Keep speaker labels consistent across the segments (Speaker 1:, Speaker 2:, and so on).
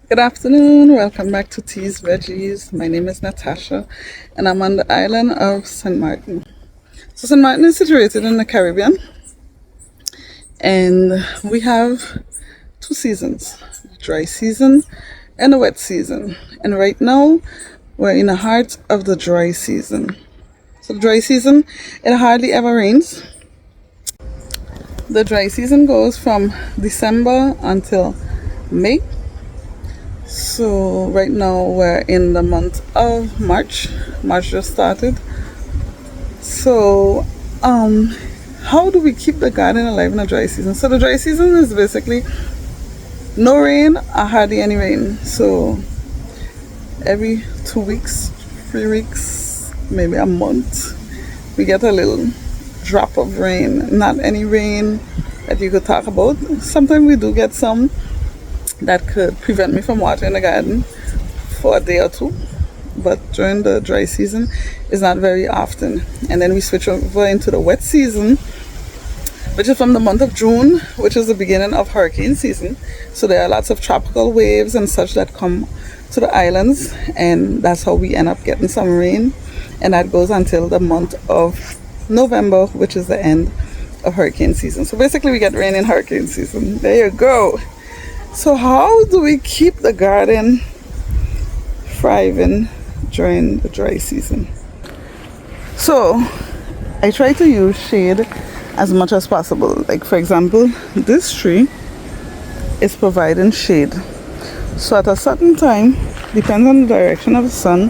Speaker 1: Good afternoon, welcome back to Teas Veggies. My name is Natasha and I'm on the island of St. Martin. So, St. Martin is situated in the Caribbean and we have two seasons, the dry season and the wet season. And right now we're in the heart of the dry season. So, the dry season, it hardly ever rains. The dry season goes from December until May. So right now we're in the month of March. March just started. So how do we keep the garden alive in the dry season? So the dry season is basically no rain or hardly any rain. So every 2 weeks, 3 weeks, maybe a month, we get a little drop of rain. Not any rain that you could talk about. Sometimes we do get some that could prevent me from watering the garden for a day or two, but during the dry season it's not very often. And then we switch over into the wet season, which is from the month of June, which is the beginning of hurricane season. So there are lots of tropical waves and such that come to the islands, and that's how we end up getting some rain, and that goes until the month of November, which is the end of hurricane season. So basically we get rain in hurricane season. There you go. So how do we keep the garden thriving during the dry season? So I try to use shade as much as possible. Like for example, this tree is providing shade. So at a certain time, depends on the direction of the sun,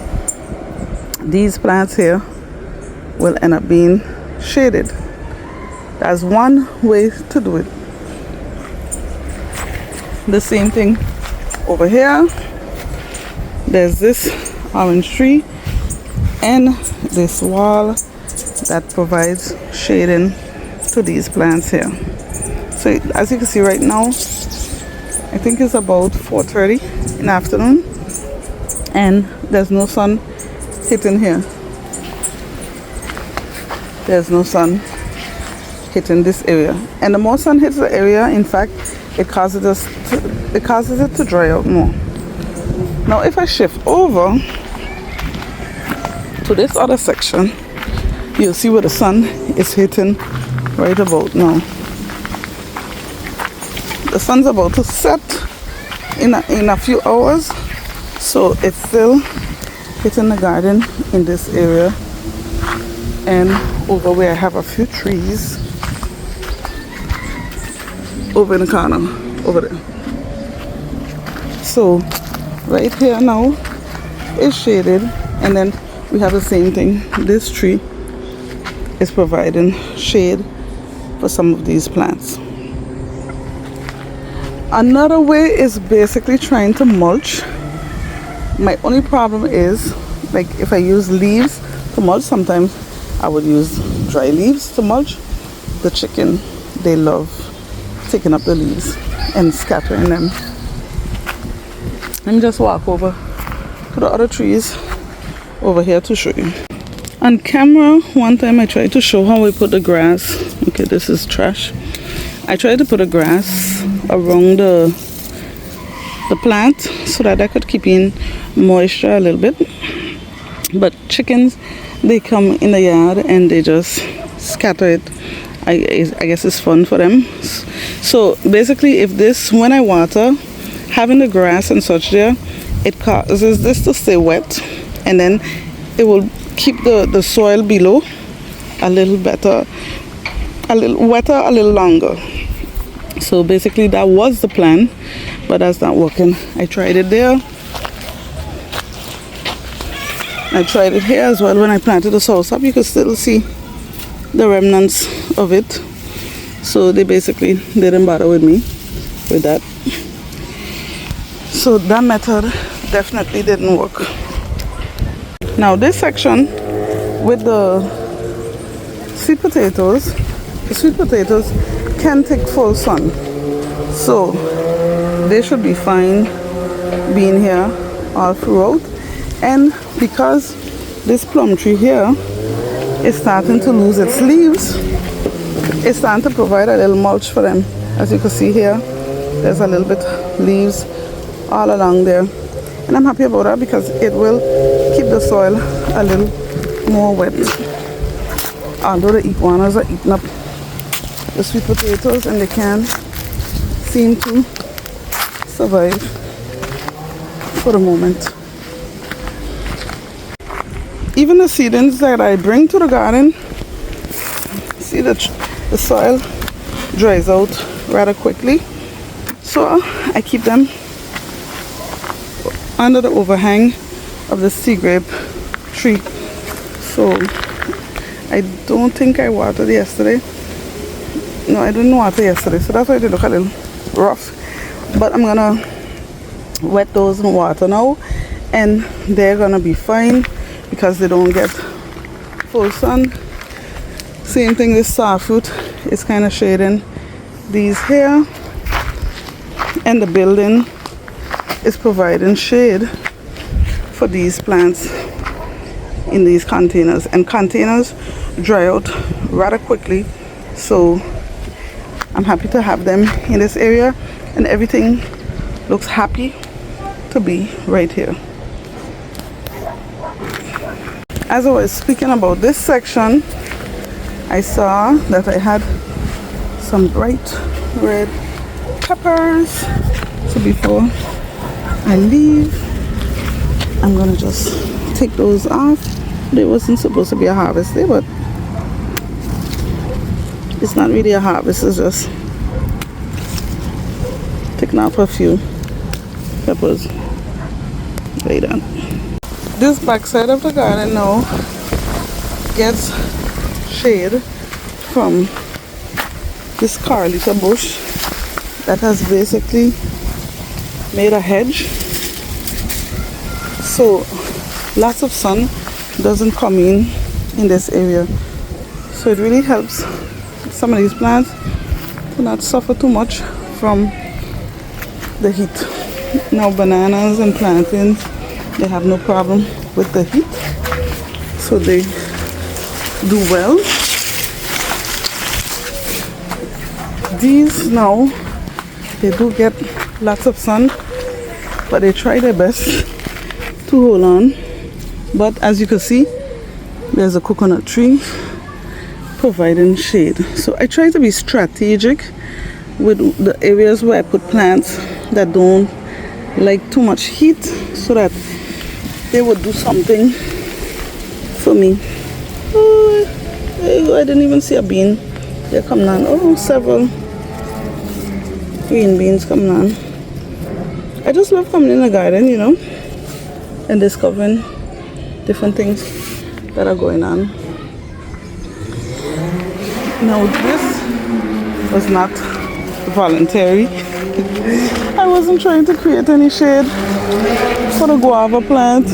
Speaker 1: these plants here will end up being shaded. That's one way to do it. The same thing over here. There's this orange tree and this wall that provides shading to these plants here. So as you can see right now, I think it's about 4:30 in the afternoon and there's no sun hitting here. There's no sun hitting this area, and the more sun hits the area, in fact, it causes it to dry out more. Now if I shift over to this other section, you'll see where the sun is hitting right about now. The sun's about to set in a few hours, so it's still hitting the garden in this area, and over where I have a few trees over in the corner over there. So right here now is shaded, and then we have the same thing. This tree is providing shade for some of these plants. Another way is basically trying to mulch. My only problem is, like, if I use leaves to mulch, sometimes I would use dry leaves to mulch. The chicken, they love taking up the leaves and scattering them. Let me just walk over to the other trees over here to show you. On camera, one time I tried to show how we put the grass. Okay, this is trash. I tried to put the grass around the plant so that I could keep in moisture a little bit. But chickens, they come in the yard and they just scatter it. I guess it's fun for them. So basically, if this, when I water, having the grass and such there, it causes this to stay wet, and then it will keep the soil below a little better, a little wetter, a little longer. So basically that was the plan, but that's not working. I tried it there. I tried it here as well when I planted the soursop. You can still see the remnants of it. So they basically didn't bother with me with that. So that method definitely didn't work. Now this section with the sweet potatoes, the sweet potatoes can take full sun. So they should be fine being here all throughout. And because this plum tree here is starting to lose its leaves, it's starting to provide a little mulch for them. As you can see here, there's a little bit leaves all along there, and I'm happy about that because it will keep the soil a little more wet. Although the iguanas are eating up the sweet potatoes and they can seem to survive for the moment. Even the seedlings that I bring to the garden, see the soil dries out rather quickly, so I keep them under the overhang of the sea grape tree. So I don't think I watered yesterday. No, I didn't water yesterday, so that's why they look a little rough. But I'm gonna wet those in water now, and they're gonna be fine because they don't get full sun. Same thing with starfruit, it's kind of shading these here, and the building is providing shade for these plants in these containers, and containers dry out rather quickly, so I'm happy to have them in this area, and everything looks happy to be right here. As I was speaking about this section, I saw that I had some bright red peppers. So before I leave, I'm gonna just take those off. They wasn't supposed to be a harvest day, but it's not really a harvest, it's just taking off a few peppers like that. This back side of the garden now gets shade from this carlita bush that has basically made a hedge, so lots of sun doesn't come in this area, so it really helps some of these plants to not suffer too much from the heat. Now bananas and plantains, they have no problem with the heat, so they do well. These now, they do get lots of sun, but they try their best to hold on. But as you can see, there's a coconut tree providing shade. So I try to be strategic with the areas where I put plants that don't like too much heat, so that they would do something for me. Oh, there you go. I didn't even see a bean. They're coming on. Oh, several green beans coming on. I just love coming in the garden, you know, and discovering different things that are going on. Now this was not voluntary. I wasn't trying to create any shade for the guava plant.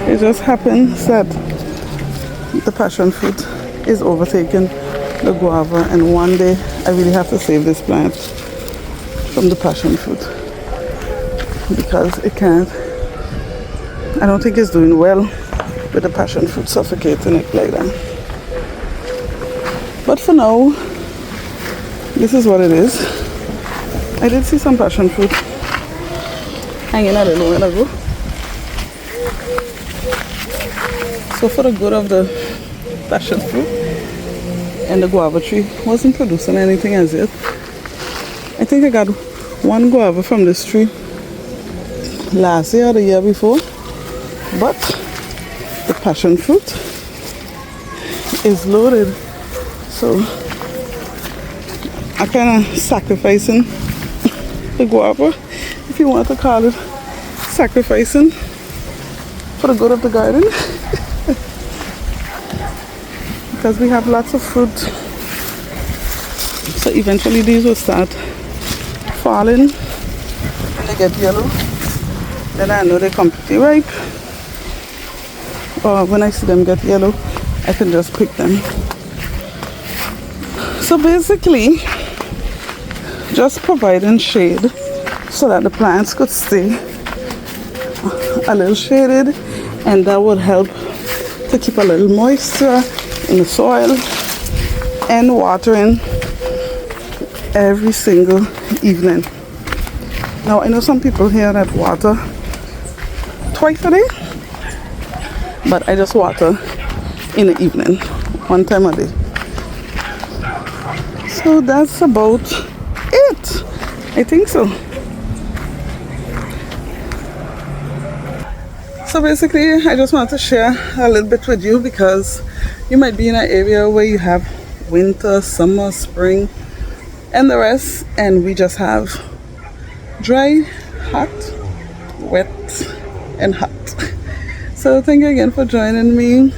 Speaker 1: It just happens that the passion fruit is overtaking the guava, and one day I really have to save this plant from the passion fruit because it can't. I don't think it's doing well with the passion fruit suffocating it like that. But for now, this is what it is. I did see some passion fruit hanging a little while ago. So for the good of the passion fruit, and the guava tree wasn't producing anything as yet. I think I got one guava from this tree last year or the year before, but the passion fruit is loaded, so I kind of sacrificing the guava, if you want to call it sacrificing, for the good of the garden. Because we have lots of fruit, so eventually these will start falling when they get yellow. Then I know they're completely ripe, or when I see them get yellow, I can just pick them. So basically, just providing shade so that the plants could stay a little shaded, and that would help to keep a little moisture in the soil, and watering every single evening. Now I know some people here that water twice a day, but I just water in the evening, one time a day. So that's about it. I think so. So basically, I just wanted to share a little bit with you because you might be in an area where you have winter, summer, spring, and the rest, and we just have dry, hot, wet, and hot. So thank you again for joining me,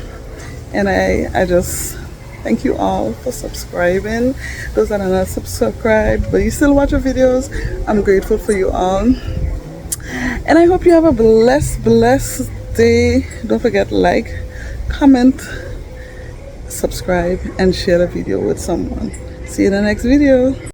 Speaker 1: and I just thank you all for subscribing. Those that are not subscribed but you still watch the videos, I'm grateful for you all. And I hope you have a blessed day. Don't forget, like, comment, subscribe, and share the video with someone. See you in the next video.